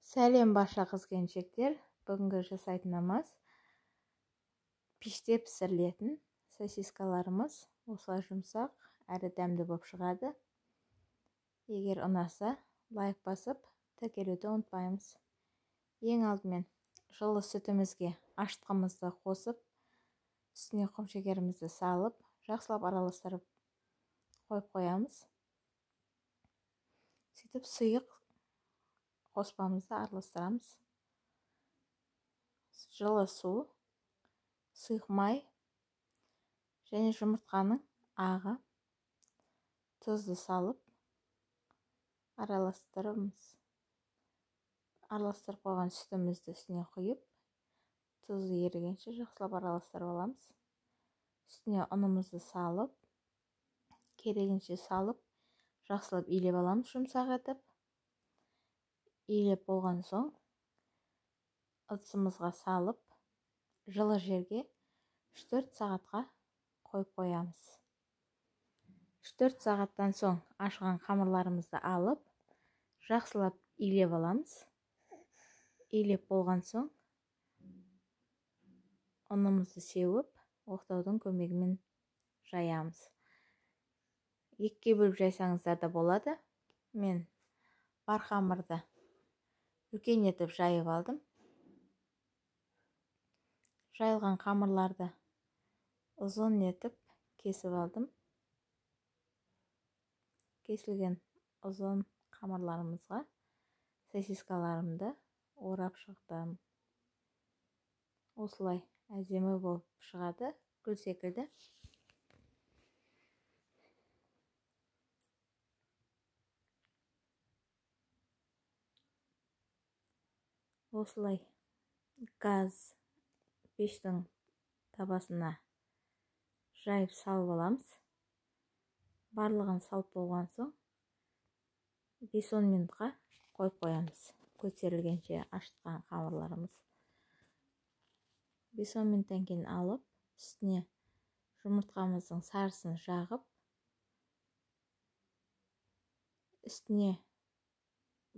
Сәлем барша қыз-келіншектер. Бүгінгі жасайтынымыз пеште пісірілетін сосискаларымыз осылай жұмсақ әрі дәмді болып шығады. Егер ұнаса, лайк басып, тіркелуді ұмытпаймыз. Ең алдымен жылы сүтімізге ашытқымызды қосып, үстіне құмшекерімізді салып, жақсылап араластырып қойып қоямыз. Сөйтіп сұйық қоспамызды араластырамыз. Жылы су, сұйық май және жұмыртқаның ағы, тұзды салып араластырып қойған сүтімізді үстіне құйып, тұзы ерігенше жақсылап араластырып аламыз. Үстіне ұнымызды салып, керегенше салып, жақсылап илеп аламыз жұмсақ етіп. Илеп болған соң ыдысымызға салып, жылы жерге 3-4 сағатқа қойып қоямыз. 3-4 сағаттан соң ашыған қамырларымызды алып, жақсылап илеп аламыз. Илеп болған соң ұнымызды сеуіп, оқтаудың көмегімен жаямыз. Екіге бөліп жайсаңыздар да болады. Мен бар қамырды үлкен етіп жайып алдым. Жайылған қамырларды ұзын етіп кесіп алдым. Кесілген ұзын қамырларымызға сосискаларымды орап шықтым. Осылай әдемі болып шығады, гүл секілді. Осылай газ пештің табасына жайып салып аламыз. Барлығын салып болған соң 5-10 минутқа қойып қоямыз. Көтерілгенше ашытқан қамырларымыз. 5-10 минуттан кейін алып, үстіне жұмыртқамыздың сарысын жағып, үстіне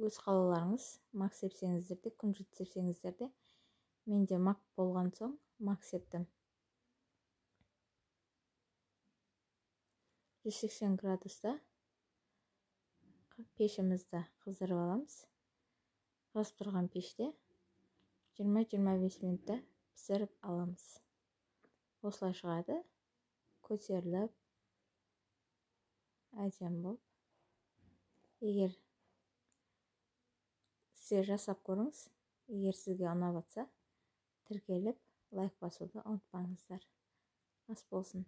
өз қалауларыңыз мак сепсеңіздер де, күнжіт сепсеңіздер де. Менде мак болған соң мак септім. 180 градуста пешімізді қыздырып аламыз. Қызып тұрған пеште 20-25 минутта пісіріп аламыз. Осылай шығады, көтеріліп, әдемі болып. Егер сіздер жасап көріңіз, егер сізге ұнап жатса, тіркеліп, лайк басуды ұмытпаңыздар. Ас болсын.